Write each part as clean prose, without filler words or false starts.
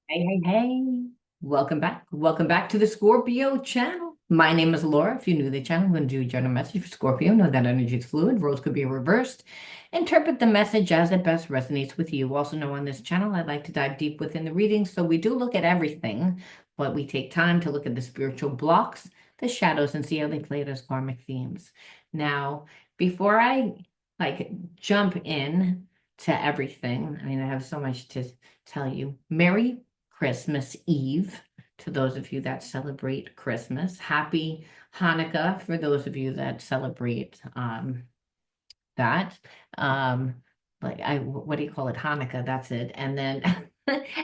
Hey, hey, hey. Welcome back. Welcome back to the Scorpio channel. My name is Laura. If you're new to the channel, I'm going to do a general message for Scorpio. Know that energy is fluid. Roles could be reversed. Interpret the message as it best resonates with you. Also know on this channel, I like to dive deep within the readings. So we do look at everything, but we take time to look at the spiritual blocks, the shadows, and see how they play those karmic themes. Now, before I jump in to everything, I mean, I have so much to tell you. Merry Christmas Eve to those of you that celebrate Christmas. Happy Hanukkah for those of you that celebrate that. Um, what do you call it? Hanukkah, that's it. And then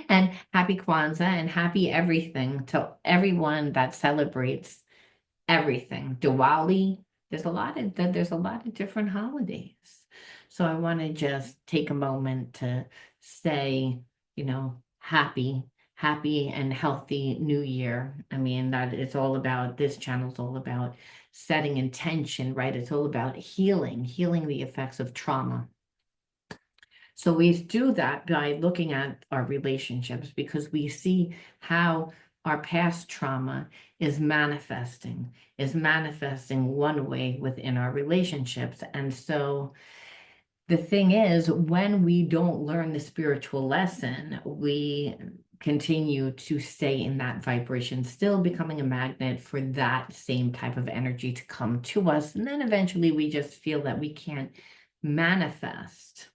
and happy Kwanzaa and happy everything to everyone that celebrates everything. Diwali, there's a lot of different holidays. So I want to just take a moment to say, happy and healthy new year. I mean, that it's all about this channel's all about setting intention, right? It's all about healing the effects of trauma. So we do that by looking at our relationships because we see how our past trauma is manifesting one way within our relationships. And so the thing is, when we don't learn the spiritual lesson, we continue to stay in that vibration, still becoming a magnet for that same type of energy to come to us. And then eventually we just feel that we can't manifest.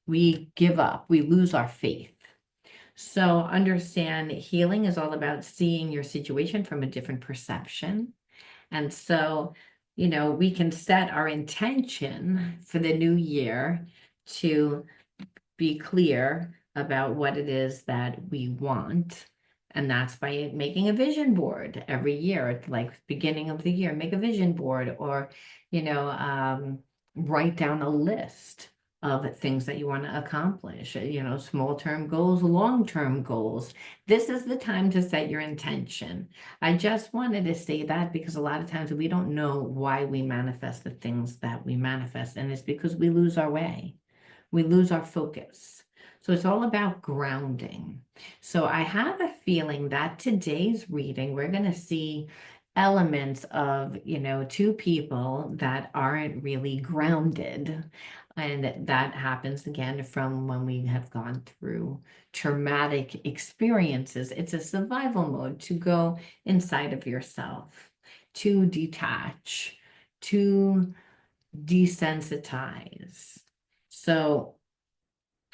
We give up, we lose our faith. So understand healing is all about seeing your situation from a different perception. And so, we can set our intention for the new year to be clear about what it is that we want. And that's by making a vision board every year, like beginning of the year, make a vision board or, you know, um, write down a list of things that you want to accomplish, small term goals, long term goals. This is the time to set your intention. I just wanted to say that because a lot of times we don't know why we manifest the things that we manifest, and it's because we lose our way. We lose our focus. So it's all about grounding. So I have a feeling that today's reading, we're going to see elements of, two people that aren't really grounded. And that happens again from when we have gone through traumatic experiences. It's a survival mode to go inside of yourself, to detach, to desensitize. So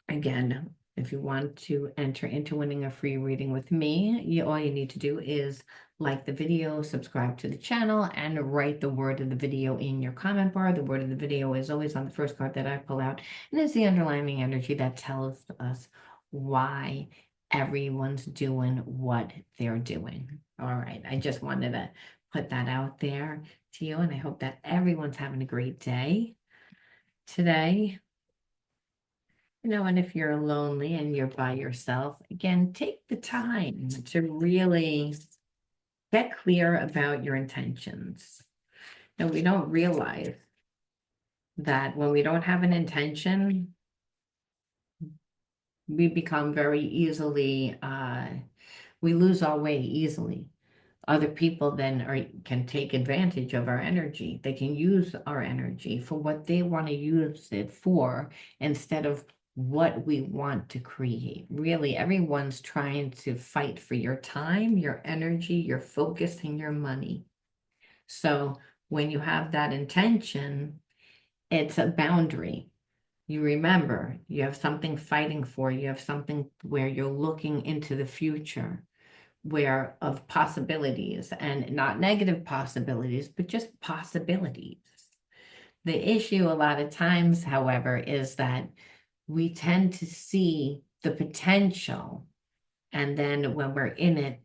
again, if you want to enter into winning a free reading with me, all you need to do is like the video, subscribe to the channel, and write the word of the video in your comment bar. The word of the video is always on the first card that I pull out, and it's the underlying energy that tells us why everyone's doing what they're doing. All right, I just wanted to put that out there to you, and I hope that everyone's having a great day today. And if you're lonely and you're by yourself, again, take the time to really get clear about your intentions. And we don't realize that when we don't have an intention, we become very easily, we lose our way easily. Other people then can take advantage of our energy. They can use our energy for what they want to use it for instead of what we want to create. Really, everyone's trying to fight for your time, your energy, your focus, and your money. So when you have that intention, it's a boundary. You remember, you have something fighting for, you have something where you're looking into the future where of possibilities and not negative possibilities, but just possibilities. The issue a lot of times, however, is that we tend to see the potential, and then when we're in it,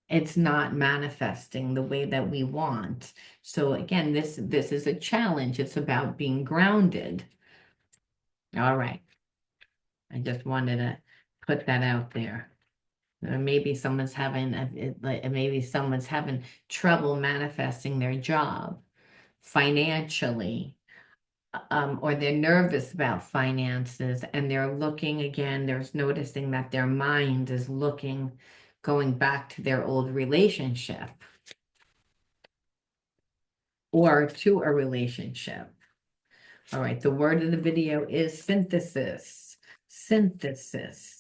it's not manifesting the way that we want. So again, this is a challenge. It's about being grounded. All right. I just wanted to put that out there. Or maybe someone's having trouble manifesting their job financially. or they're nervous about finances and they're looking again, there's noticing that their mind is looking, going back to their old relationship or to a relationship. All right, the word of the video is synthesis. Synthesis.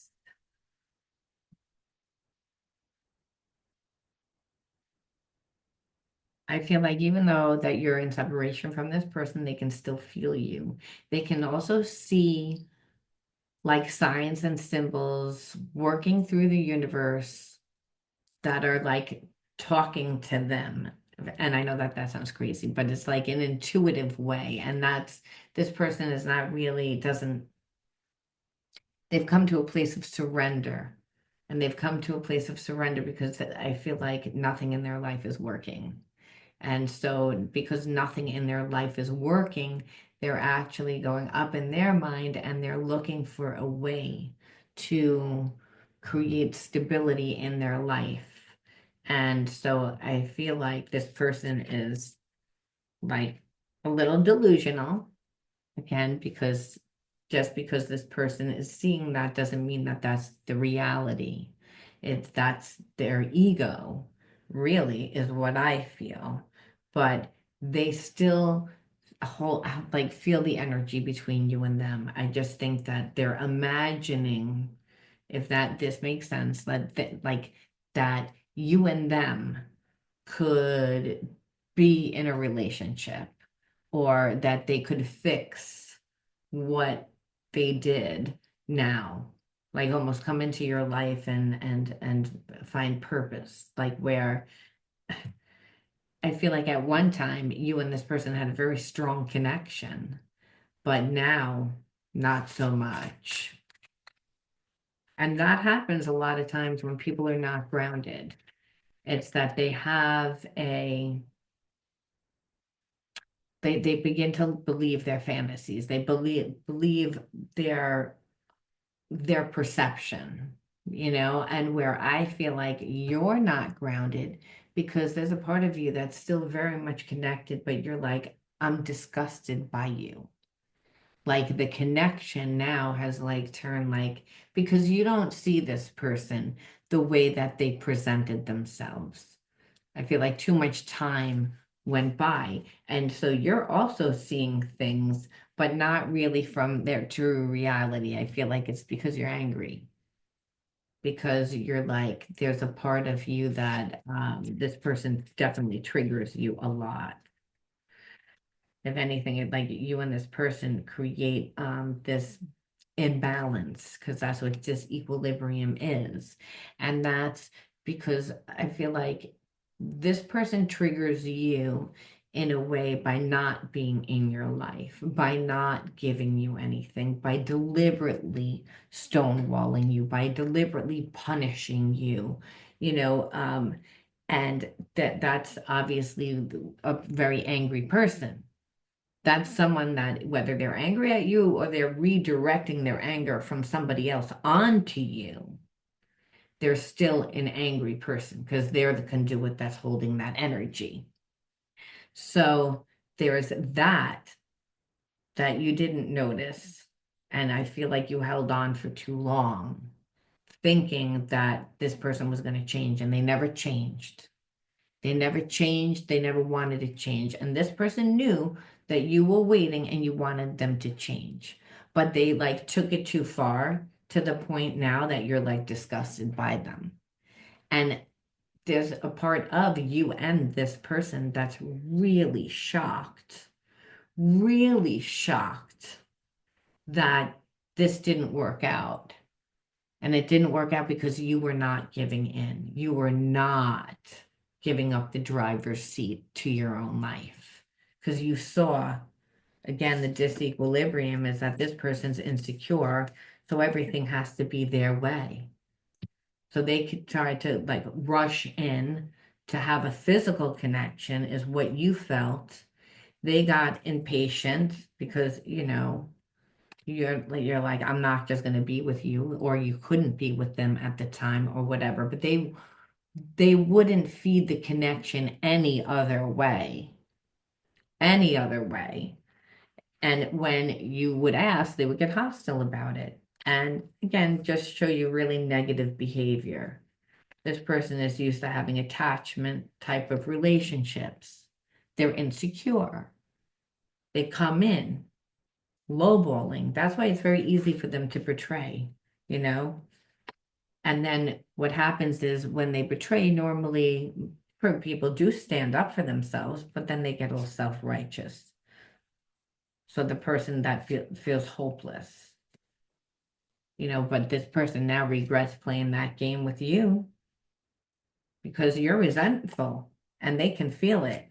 I feel like even though that you're in separation from this person, they can still feel you. They can also see like signs and symbols working through the universe that are like talking to them. And I know that that sounds crazy, but it's like an intuitive way. And that's this person is not really, doesn't, they've come to a place of surrender. And they've come to a place of surrender because I feel like nothing in their life is working. And so, because nothing in their life is working, they're actually going up in their mind and they're looking for a way to create stability in their life. And so, I feel like this person is like a little delusional, again, because just because this person is seeing that doesn't mean that that's the reality. It's that's their ego, really, is what I feel. But they still hold like feel the energy between you and them. I just think that they're imagining, if that this makes sense, that like that you and them could be in a relationship or that they could fix what they did now, like almost come into your life and find purpose, like where I feel like at one time you and this person had a very strong connection, but now not so much. And that happens a lot of times when people are not grounded. It's that they have a they begin to believe their fantasies. They believe their their perception, and where I feel like you're not grounded because there's a part of you that's still very much connected, but you're like, I'm disgusted by you. Like the connection now has like turned like because you don't see this person the way that they presented themselves. I feel like too much time went by. And so you're also seeing things, but not really from their true reality. I feel like it's because you're angry, because you're like, there's a part of you that this person definitely triggers you a lot. If anything, like you and this person create this imbalance because that's what disequilibrium is. And that's because I feel like this person triggers you in a way by not being in your life, by not giving you anything, by deliberately stonewalling you, by deliberately punishing you, you know, um, and that's obviously a very angry person. That's someone that, whether they're angry at you or they're redirecting their anger from somebody else onto you, they're still an angry person because they're the conduit that's holding that energy. So there's that you didn't notice. And I feel like you held on for too long, thinking that this person was going to change, and they never changed. They never changed. They never wanted to change. And this person knew that you were waiting and you wanted them to change. But they like took it too far to the point now that you're like disgusted by them. And there's a part of you and this person that's really shocked that this didn't work out. And it didn't work out because you were not giving in. You were not giving up the driver's seat to your own life. Because you saw, again, the disequilibrium is that this person's insecure, so everything has to be their way. So they could try to like rush in to have a physical connection, is what you felt. They got impatient because, you're like, I'm not just going to be with you, or you couldn't be with them at the time or whatever, but they wouldn't feed the connection any other way, any other way. And when you would ask, they would get hostile about it. And again, just show you really negative behavior. This person is used to having attachment type of relationships. They're insecure. They come in lowballing. That's why it's very easy for them to betray, you know? And then what happens is when they betray, normally people do stand up for themselves, but then they get all self-righteous. So the person that feels hopeless, but this person now regrets playing that game with you because you're resentful and they can feel it.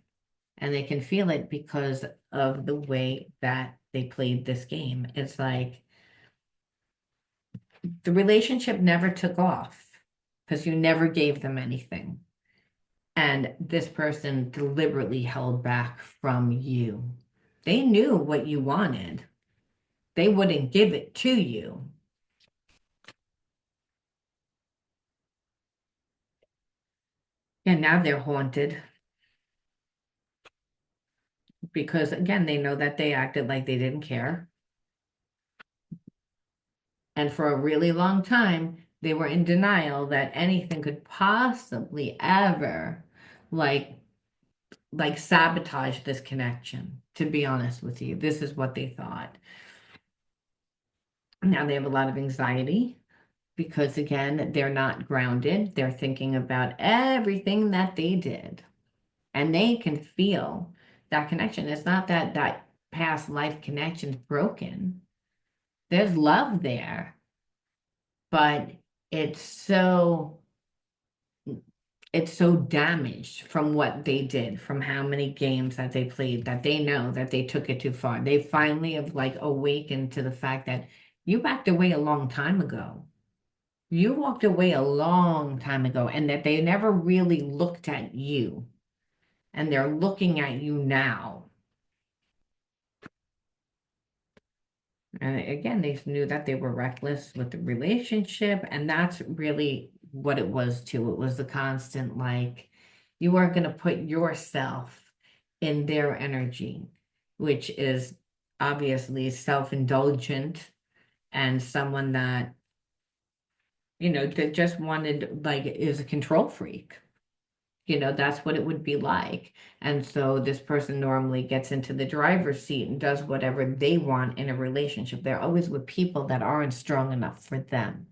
And they can feel it because of the way that they played this game. It's like the relationship never took off because you never gave them anything. And this person deliberately held back from you. They knew what you wanted. They wouldn't give it to you. And now they're haunted because, again, they know that they acted like they didn't care. And for a really long time, they were in denial that anything could possibly ever like sabotage this connection. To be honest with you, this is what they thought. Now they have a lot of anxiety because, again, they're not grounded. They're thinking about everything that they did, and they can feel that connection. It's not that past life connection's broken. There's love there, but it's so damaged from what they did, from how many games that they played, that they know that they took it too far. They finally have like awakened to the fact that you backed away a long time ago. You walked away a long time ago, and that they never really looked at you, and they're looking at you now. And again, they knew that they were reckless with the relationship, and that's really what it was too. It was the constant, like, you are going to put yourself in their energy, which is obviously self-indulgent and someone that, that just wanted, like, is a control freak. That's what it would be like. And so this person normally gets into the driver's seat and does whatever they want in a relationship. They're always with people that aren't strong enough for them.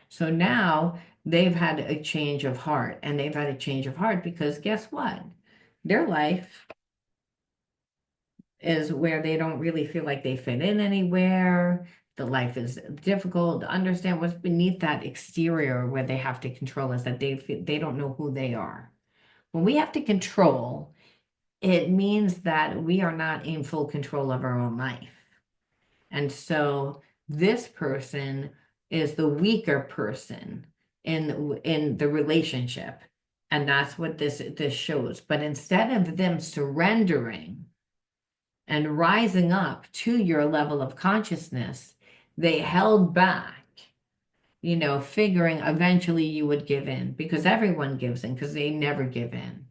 So now they've had a change of heart, and they've had a change of heart because guess what? Their life is where they don't really feel like they fit in anywhere. The life is difficult to understand what's beneath that exterior where they have to control us, that they don't know who they are. When we have to control, it means that we are not in full control of our own life. And so this person is the weaker person in the relationship. And that's what this shows. But instead of them surrendering and rising up to your level of consciousness, they held back, figuring eventually you would give in because everyone gives in because they never give in.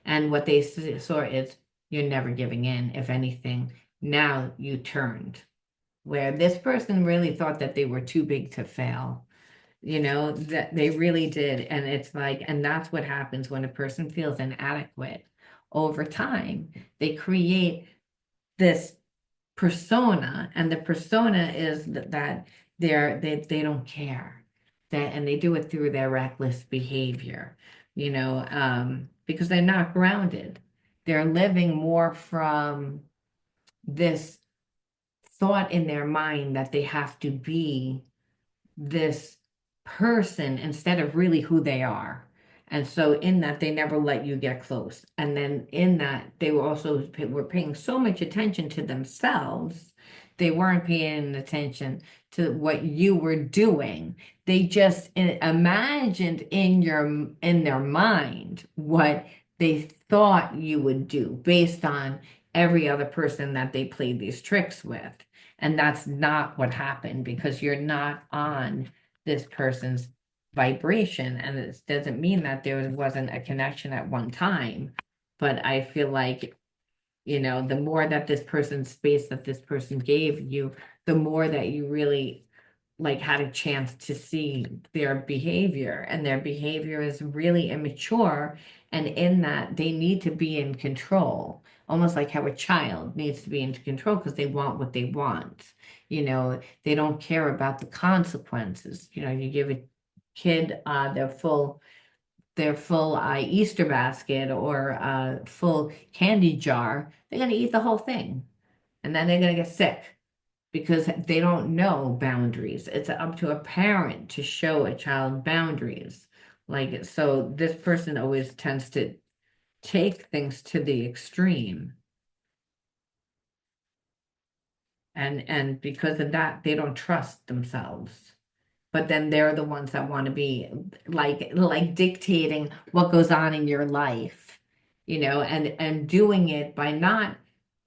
And what they saw is you're never giving in. If anything, now you turned. Where this person really thought that they were too big to fail, that they really did. And it's like, and that's what happens when a person feels inadequate over time. They create this persona, and the persona is that they don't care, that, and they do it through their reckless behavior, because they're not grounded. They're living more from this thought in their mind that they have to be this person instead of really who they are. And so in that, they never let you get close. And then in that, they were paying so much attention to themselves. They weren't paying attention to what you were doing. They just imagined in their mind what they thought you would do based on every other person that they played these tricks with. And that's not what happened because you're not on this person's vibration. And it doesn't mean that there wasn't a connection at one time. But I feel like The more that this person's space that this person gave you, the more that you really like had a chance to see their behavior, and their behavior is really immature, and in that they need to be in control, almost like how a child needs to be in control because they want what they want. They don't care about the consequences. You give a kid their full Easter basket or full candy jar, they're going to eat the whole thing, and then they're going to get sick because they don't know boundaries. It's up to a parent to show a child boundaries. Like, so this person always tends to take things to the extreme. And because of that, they don't trust themselves. But then they're the ones that want to be like dictating what goes on in your life, and doing it by not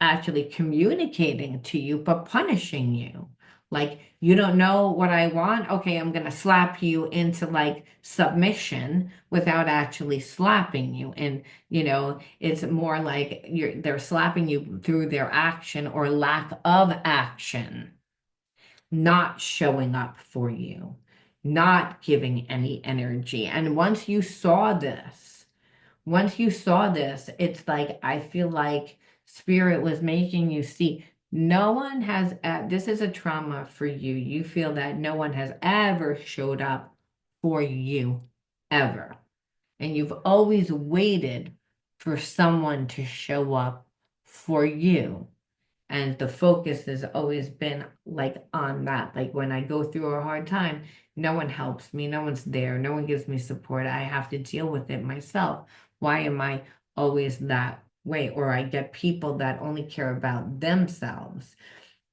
actually communicating to you, but punishing you. Like, you don't know what I want. Okay, I'm gonna slap you into like submission without actually slapping you. And it's more like they're slapping you through their action or lack of action, not showing up for you, not giving any energy. And once you saw this, it's like, I feel like spirit was making you see no one has, this is a trauma for you. You feel that no one has ever showed up for you, ever. And you've always waited for someone to show up for you. And the focus has always been like on that. Like, when I go through a hard time, no one helps me, no one's there, no one gives me support. I have to deal with it myself. Why am I always that way? Or I get people that only care about themselves.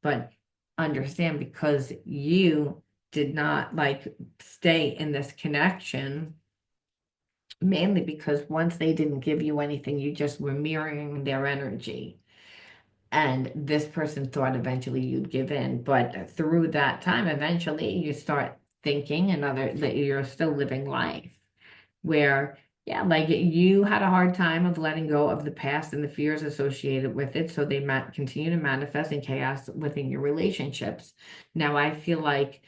But understand, because you did not like stay in this connection, mainly because once they didn't give you anything, you just were mirroring their energy. And this person thought eventually you'd give in, but through that time, eventually you start thinking that you're still living life where, yeah, like you had a hard time of letting go of the past and the fears associated with it. So they continue to manifest in chaos within your relationships. Now, I feel like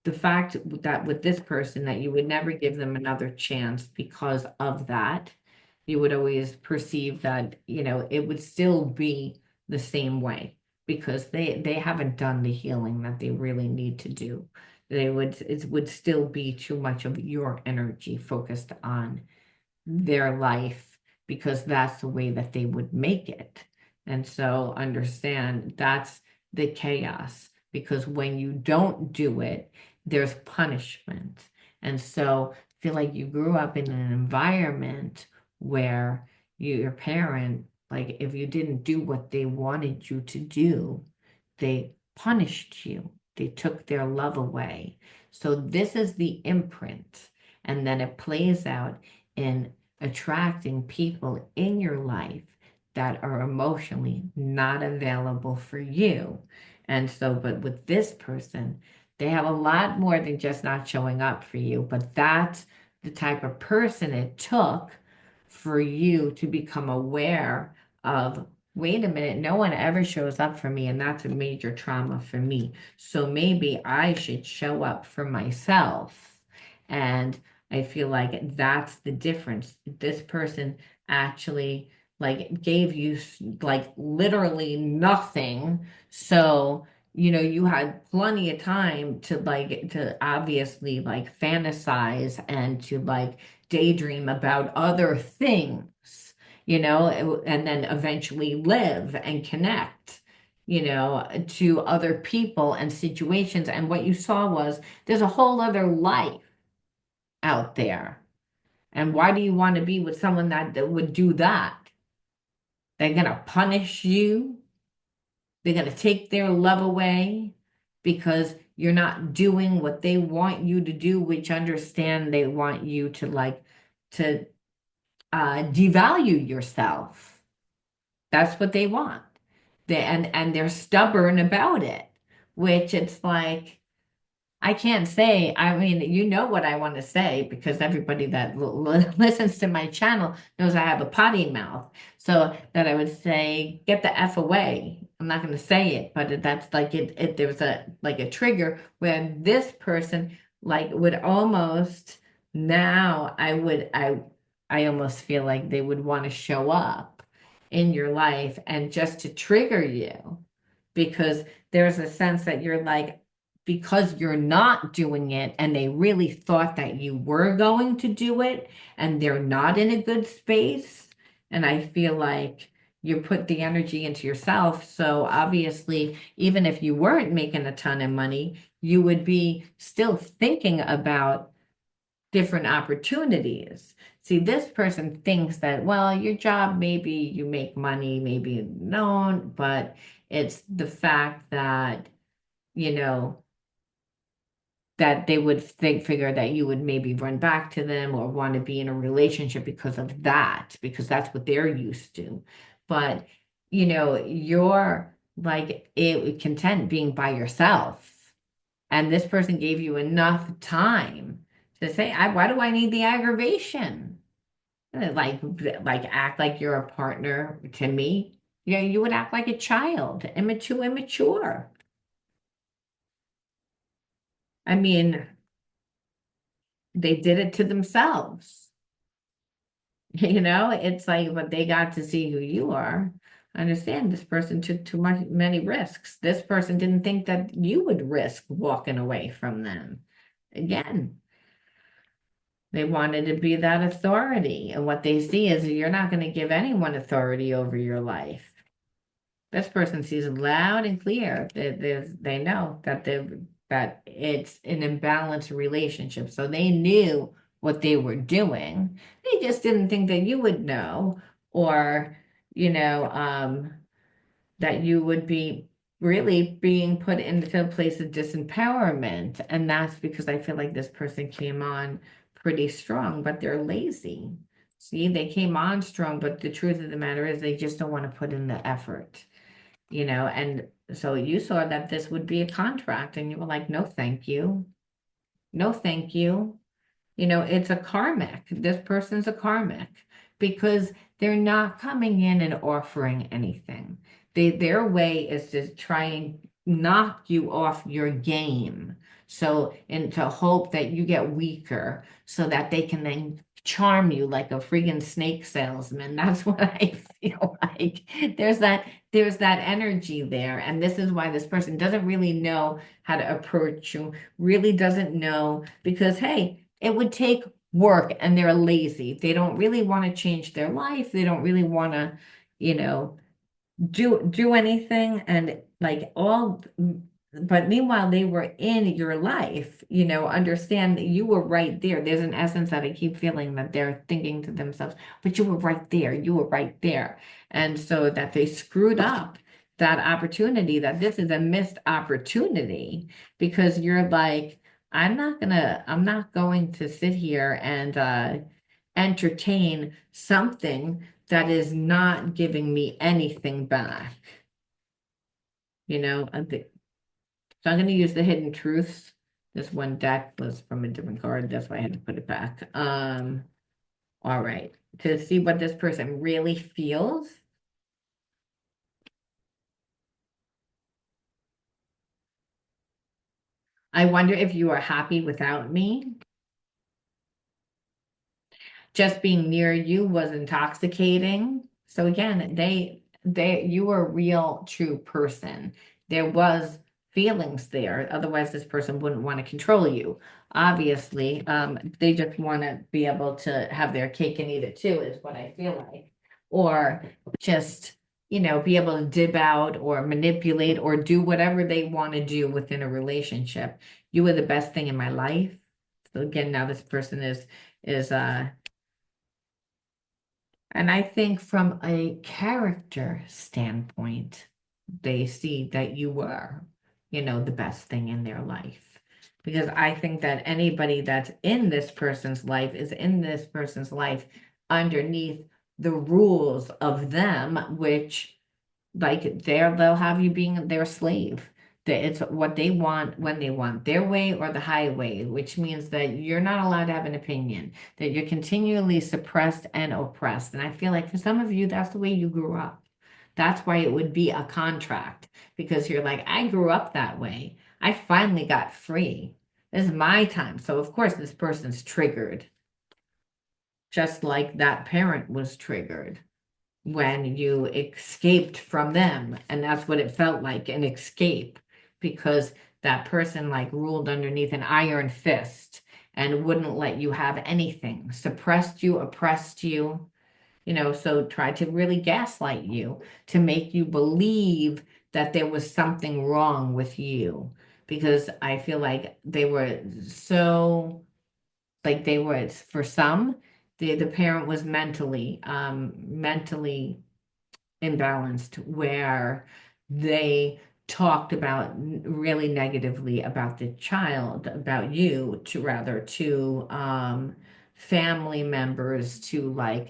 the fact that with this person that you would never give them another chance because of that, you would always perceive that, it would still be the same way because they haven't done the healing that they really need to do. It would still be too much of your energy focused on their life because that's the way that they would make it. And so understand that's the chaos, because when you don't do it, there's punishment. And so feel like you grew up in an environment where your parent, like if you didn't do what they wanted you to do, they punished you. They took their love away. So this is the imprint. And then it plays out in attracting people in your life that are emotionally not available for you. And so, but with this person, they have a lot more than just not showing up for you, but that's the type of person it took for you to become aware of, wait a minute, no one ever shows up for me, and that's a major trauma for me. So maybe I should show up for myself. And I feel like that's the difference. This person actually like gave you like literally nothing. So, you had plenty of time to obviously like fantasize and to like daydream about other things, and then eventually live and connect, to other people and situations. And what you saw was there's a whole other life out there. And why do you want to be with someone that would do that? They're going to punish you. They're going to take their love away because you're not doing what they want you to do, which understand they want you to to devalue yourself. That's what they want. And they're stubborn about it, which it's like, I can't say, I mean, you know what I want to say because everybody that listens to my channel knows I have a potty mouth. So that I would say, get the F away. I'm not going to say it, but that's like there's a like a trigger where this person like would almost now I almost feel like they would want to show up in your life and just to trigger you because there's a sense that you're like, because you're not doing it and they really thought that you were going to do it and they're not in a good space. And I feel like you put the energy into yourself. So obviously, even if you weren't making a ton of money, you would be still thinking about different opportunities. See, this person thinks that, well, your job, maybe you make money, maybe you don't, but it's the fact that, you know, that they would figure that you would maybe run back to them or want to be in a relationship because of that, because that's what they're used to. But, you're like content being by yourself. And this person gave you enough time to say, why do I need the aggravation? Like act like you're a partner to me. You would act like a child, immature. I mean, they did it to themselves. It's like, but they got to see who you are. I understand this person took too many risks. This person didn't think that you would risk walking away from them. Again, they wanted to be that authority. And what they see is you're not going to give anyone authority over your life. This person sees loud and clear that they know that it's an imbalanced relationship. So they knew what they were doing. They just didn't think that you would know, or you know, um, that you would be really being put into a place of disempowerment. And that's because I feel like this person came on pretty strong, but they're lazy. See, they came on strong, but the truth of the matter is they just don't want to put in the effort, and so you saw that this would be a contract and you were like, no, thank you. No, thank you. It's a karmic. This person's a karmic because they're not coming in and offering anything. Their way is to try and knock you off your game. So, and to hope that you get weaker so that they can then charm you like a freaking snake salesman. That's what I feel like. There's that energy there. And this is why this person doesn't really know how to approach you, really doesn't know because, hey, it would take work and they're lazy. They don't really want to change their life. They don't really want to, you know, do anything and like all but meanwhile they were in your life, understand that you were right there. There's an essence that I keep feeling that they're thinking to themselves, but you were right there, you were right there. And so that they screwed up that opportunity, that this is a missed opportunity because you're like, I'm not going to sit here and entertain something that is not giving me anything back. I think so. I'm going to use the hidden truths. This one deck was from a different card. That's why I had to put it back. All right. To see what this person really feels. I wonder if you are happy without me. Just being near you was intoxicating. So again, you were a real true person. There was feelings there. Otherwise, this person wouldn't want to control you. Obviously, they just want to be able to have their cake and eat it too, is what I feel like. Or just, be able to dib out or manipulate or do whatever they want to do within a relationship. You were the best thing in my life. So again, now this person is and I think from a character standpoint, they see that you were, the best thing in their life. Because I think that anybody that's in this person's life is in this person's life underneath the rules of them, which like they'll have you being their slave. that it's what they want when they want their way or the highway, which means that you're not allowed to have an opinion, that you're continually suppressed and oppressed. And I feel like for some of you, that's the way you grew up. That's why it would be a contract because you're like, I grew up that way. I finally got free. This is my time. So, of course, this person's triggered, just like that parent was triggered when you escaped from them. And that's what it felt like, an escape, because that person like ruled underneath an iron fist and wouldn't let you have anything, suppressed you, oppressed you, so tried to really gaslight you to make you believe that there was something wrong with you. Because I feel like they were so, like they were, for some, the parent was mentally imbalanced where they talked about really negatively about the child, about you, to rather to family members, to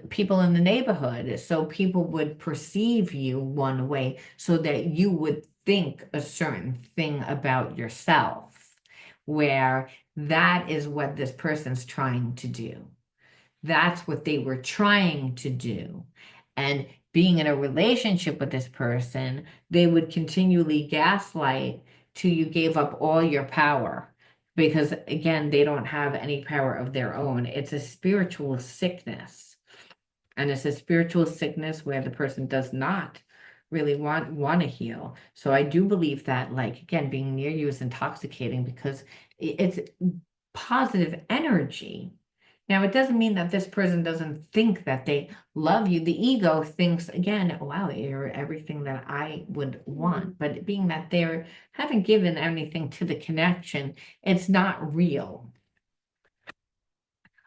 people in the neighborhood. So people would perceive you one way so that you would think a certain thing about yourself, where that is what this person's trying to do. That's what they were trying to do. And being in a relationship with this person, they would continually gaslight till you gave up all your power. Because again, they don't have any power of their own. It's a spiritual sickness. And it's a spiritual sickness where the person does not really want to heal. So I do believe that, like, again, being near you is intoxicating because it's positive energy. Now, it doesn't mean that this person doesn't think that they love you. The ego thinks, again, wow, you're everything that I would want. But being that they haven't given anything to the connection, it's not real.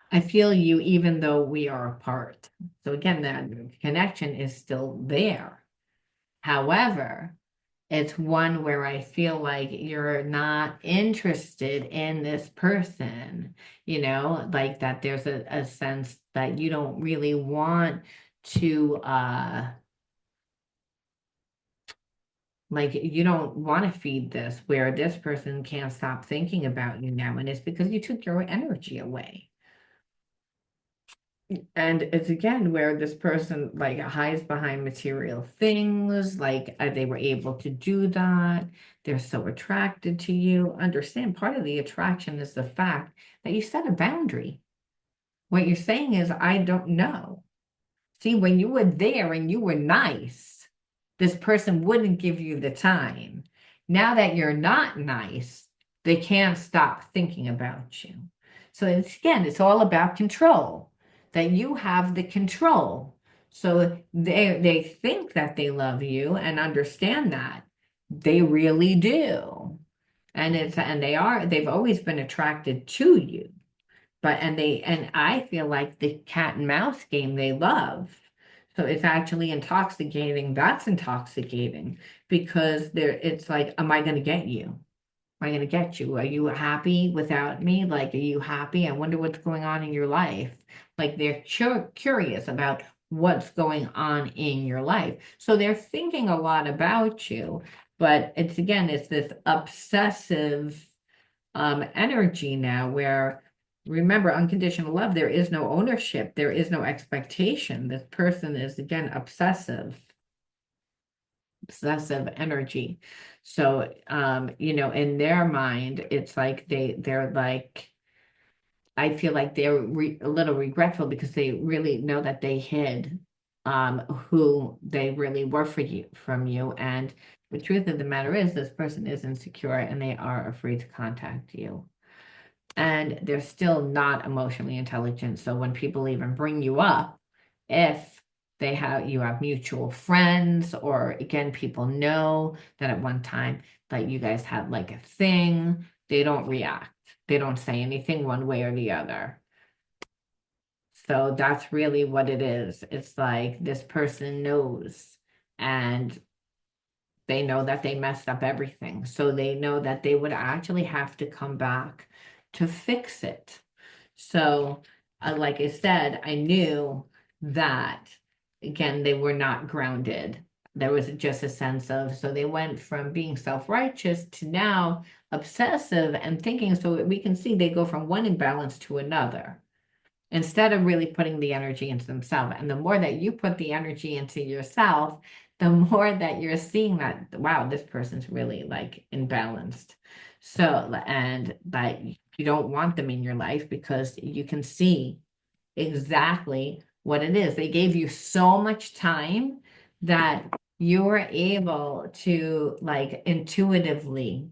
I feel you even though we are apart. So again, that connection is still there. However, it's one where I feel like you're not interested in this person, like that there's a sense that you don't really want to, like, you don't want to feed this, where this person can't stop thinking about you now. And it's because you took your energy away. And it's again where this person like hides behind material things, like they were able to do that. They're so attracted to you. Understand part of the attraction is the fact that you set a boundary. What you're saying is, I don't know. See, when you were there and you were nice, this person wouldn't give you the time. Now that you're not nice, they can't stop thinking about you. So it's all about control, that you have the control. So they think that they love you and understand that. They really do. They've always been attracted to you. And I feel like the cat and mouse game they love. So it's actually intoxicating. That's intoxicating because it's like, am I going to get you? Am I going to get you? Are you happy without me? Like, are you happy? I wonder what's going on in your life. Like they're curious about what's going on in your life. So they're thinking a lot about you, but it's this obsessive energy now where, remember, unconditional love, there is no ownership, there is no expectation. This person is again obsessive energy. So in their mind, it's like they're like, I feel like they're a little regretful because they really know that they hid who they really were from you. And the truth of the matter is, this person is insecure and they are afraid to contact you. And they're still not emotionally intelligent. So when people even bring you up, if you have mutual friends, or again, people know that at one time that you guys had like a thing, they don't react. They don't say anything one way or the other. So that's really what it is. It's like this person knows, and they know that they messed up everything. So they know that they would actually have to come back to fix it. So, like I said, I knew that, again, they were not grounded. there was just a sense of, so they went from being self-righteous to now obsessive and thinking. So we can see they go from one imbalance to another instead of really putting the energy into themselves. And the more that you put the energy into yourself, the more that you're seeing that, wow, this person's really like imbalanced. So, and that you don't want them in your life because you can see exactly what it is. They gave you so much time that you were able to like intuitively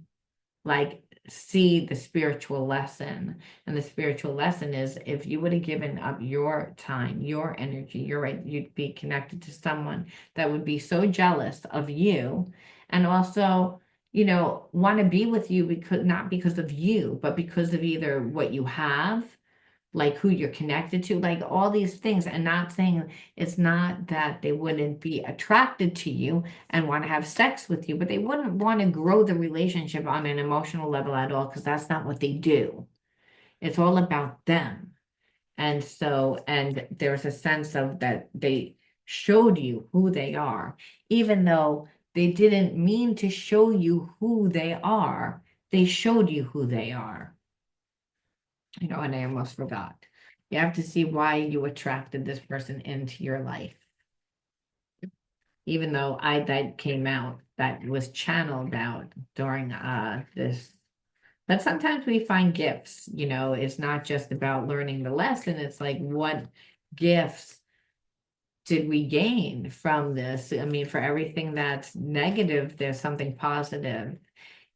like see the spiritual lesson. And the spiritual lesson is if you would have given up your time, your energy, you're right, you'd be connected to someone that would be so jealous of you and also, want to be with you because not because of you, but because of either what you have, like who you're connected to, like all these things, and not saying it's not that they wouldn't be attracted to you and want to have sex with you, but they wouldn't want to grow the relationship on an emotional level at all because that's not what they do. It's all about them. And so, and there's a sense of that they showed you who they are, even though they didn't mean to show you who they are, they showed you who they are. And I almost forgot. You have to see why you attracted this person into your life. Even though that came out, that was channeled out during this. But sometimes we find gifts, it's not just about learning the lesson, it's like what gifts did we gain from this? I mean, for everything that's negative, there's something positive.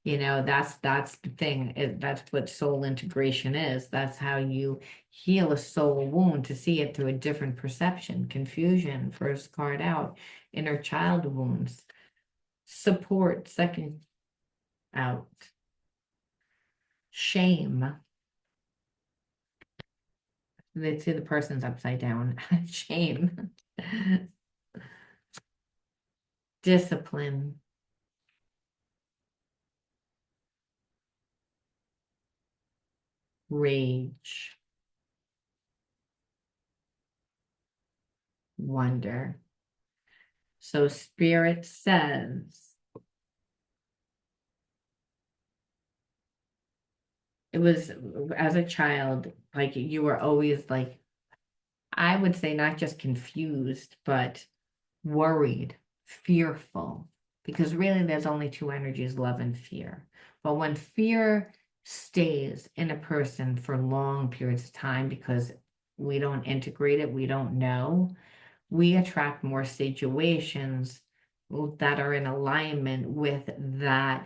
That's the thing. That's what soul integration is. That's how you heal a soul wound, to see it through a different perception. Confusion, first card out. Inner child wounds. Support, second out. Shame. They see the person's upside down. Shame. Discipline. Rage. Wonder. So Spirit says, it was as a child, like you were always like, I would say not just confused, but worried, fearful, because really there's only two energies, love and fear. But when fear stays in a person for long periods of time because we don't integrate it, we don't know, we attract more situations that are in alignment with that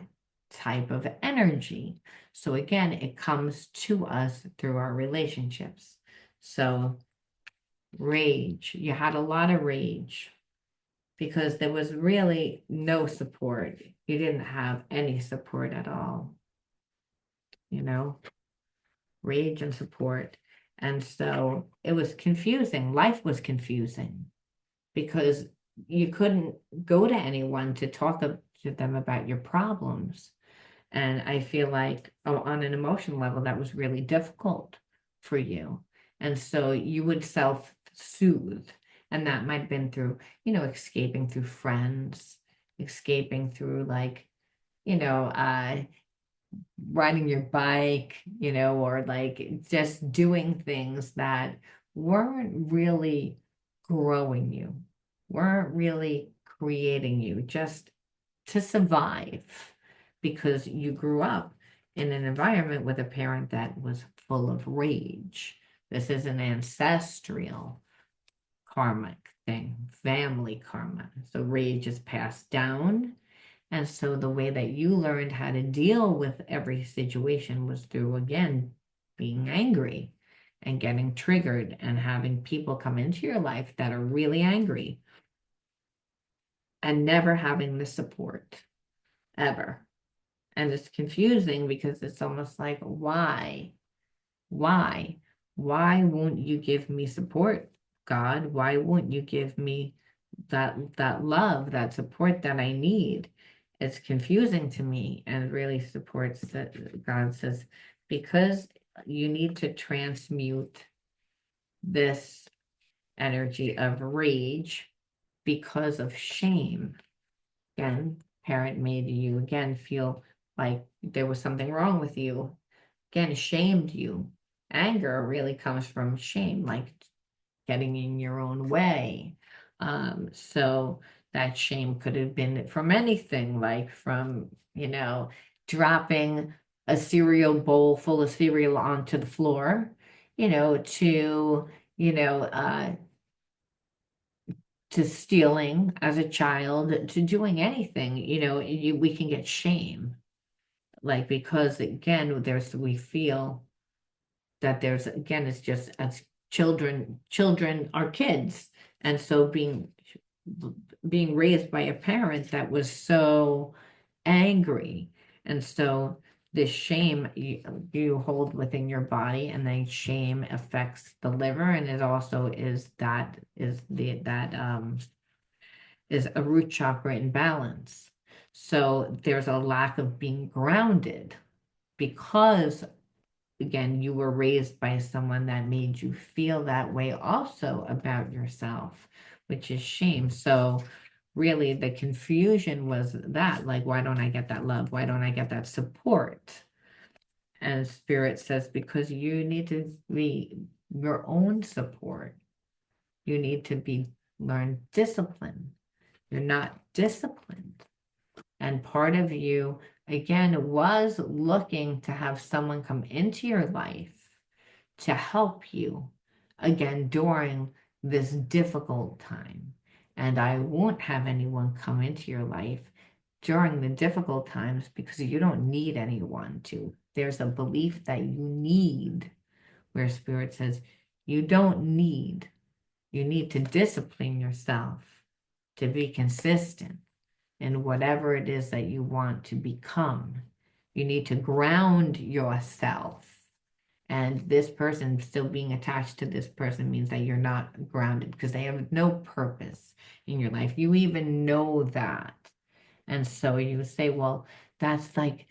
type of energy. So again, it comes to us through our relationships. So rage, you had a lot of rage because there was really no support. You didn't have any support at all, rage and support. And so it was confusing. Life was confusing because you couldn't go to anyone to talk to them about your problems. And I feel like on an emotional level, that was really difficult for you. And so you would self-soothe. And that might have been through, escaping through friends, escaping through like, riding your bike, or like just doing things that weren't really growing you, weren't really creating you, just to survive because you grew up in an environment with a parent that was full of rage. This is an ancestral karmic thing, family karma. So rage is passed down. And so the way that you learned how to deal with every situation was through, again, being angry and getting triggered and having people come into your life that are really angry and never having the support ever. And it's confusing because it's almost like, why? Why? Why won't you give me support, God? Why won't you give me that love, that support that I need? It's confusing to me and really supports that God says, because you need to transmute this energy of rage because of shame. again, parent made you again feel like there was something wrong with you, again, shamed you. Anger really comes from shame, like getting in your own way. So that shame could have been from anything, like from, dropping a cereal bowl full of cereal onto the floor, to, you know, uh, to stealing as a child, to doing anything, we can get shame, like because again, we feel that there's again, it's just as children are kids, and so being raised by a parent that was so angry, and so this shame you hold within your body, and then shame affects the liver, and it also is a root chakra imbalance. So there's a lack of being grounded because again, you were raised by someone that made you feel that way also about yourself, which is shame. So really the confusion was that, like, why don't I get that love? Why don't I get that support? And Spirit says, because you need to be your own support. You need to learn discipline. You're not disciplined. And part of you, again, was looking to have someone come into your life to help you again during this difficult time. And I won't have anyone come into your life during the difficult times because you don't need anyone to. There's a belief that you need, where Spirit says you don't need. You need to discipline yourself to be consistent in whatever it is that you want to become. You need to ground yourself. And this person still being attached to this person means that you're not grounded because they have no purpose in your life. You even know that. And so you say, well, that's like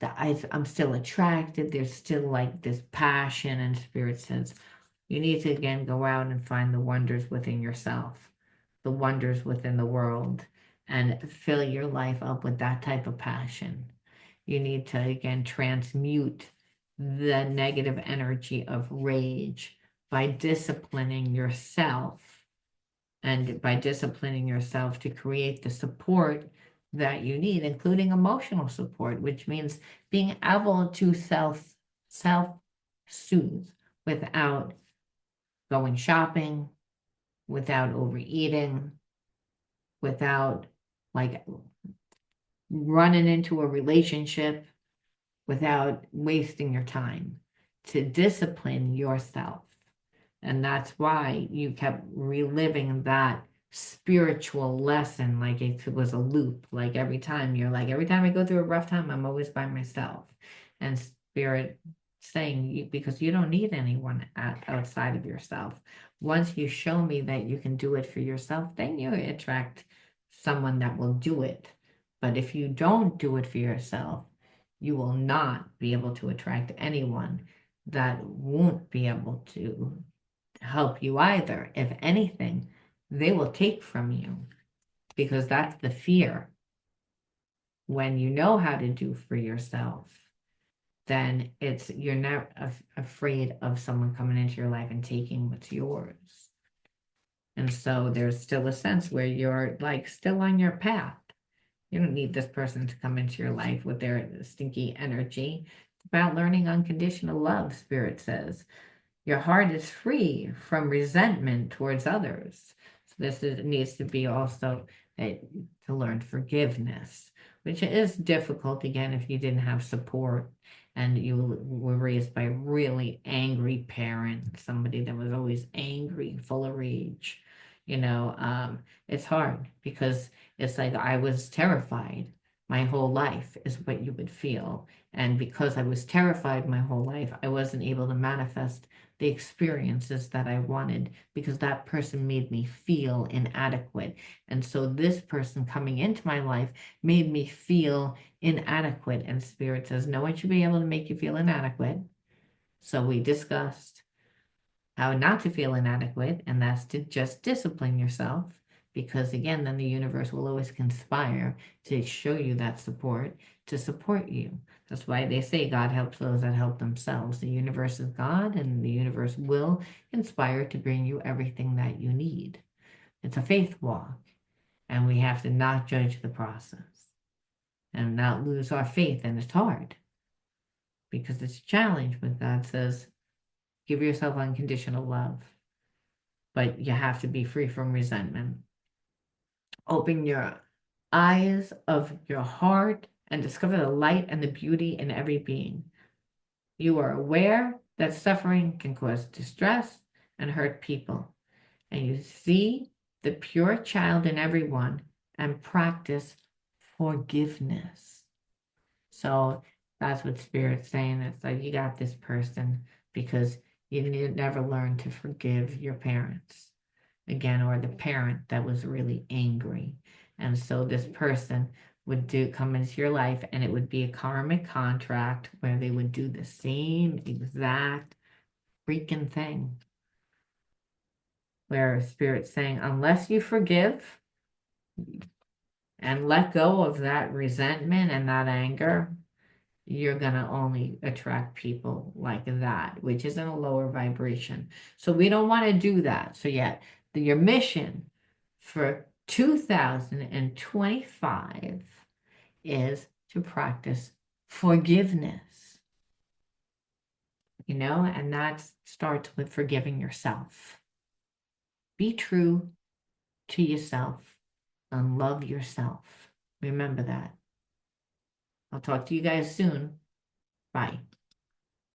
I'm still attracted. There's still like this passion, and Spirit says, you need to again go out and find the wonders within yourself, the wonders within the world, and fill your life up with that type of passion. You need to again transmute the negative energy of rage by disciplining yourself, and by disciplining yourself to create the support that you need, including emotional support, which means being able to self soothe without going shopping, without overeating, without like running into a relationship, without wasting your time, to discipline yourself. And that's why you kept reliving that spiritual lesson like it was a loop. Like every time every time I go through a rough time, I'm always by myself. And Spirit saying, because you don't need anyone outside of yourself. Once you show me that you can do it for yourself, then you attract someone that will do it. But if you don't do it for yourself, you will not be able to attract anyone that won't be able to help you either. If anything, they will take from you, because that's the fear. When you know how to do for yourself, then you're not afraid of someone coming into your life and taking what's yours. And so there's still a sense where you're like still on your path. You don't need this person to come into your life with their stinky energy. It's about learning unconditional love, Spirit says. Your heart is free from resentment towards others. So needs to be also to learn forgiveness, which is difficult again if you didn't have support and you were raised by a really angry parent, somebody that was always angry, full of rage. It's hard because it's like I was terrified my whole life is what you would feel. And because I was terrified my whole life, I wasn't able to manifest the experiences that I wanted because that person made me feel inadequate. And so this person coming into my life made me feel inadequate. And Spirit says, no one should be able to make you feel inadequate. So we discussed how not to feel inadequate, and that's to just discipline yourself, because again, then the universe will always conspire to show you that support, to support you. That's why they say God helps those that help themselves. The universe is God, and the universe will conspire to bring you everything that you need. It's a faith walk, and we have to not judge the process and not lose our faith. And it's hard because it's a challenge when God says, give yourself unconditional love, but you have to be free from resentment. Open your eyes of your heart and discover the light and the beauty in every being. You are aware that suffering can cause distress and hurt people, and you see the pure child in everyone and practice forgiveness. So that's what Spirit's saying. It's like you got this person because you never learned to forgive your parents again, or the parent that was really angry. And so this person would come into your life, and it would be a karmic contract where they would do the same exact freaking thing. Where Spirit's saying, unless you forgive and let go of that resentment and that anger, you're going to only attract people like that, which is in a lower vibration. So we don't want to do that. So yet, your mission for 2025 is to practice forgiveness, and that starts with forgiving yourself. Be true to yourself and love yourself. Remember that. I'll talk to you guys soon. Bye.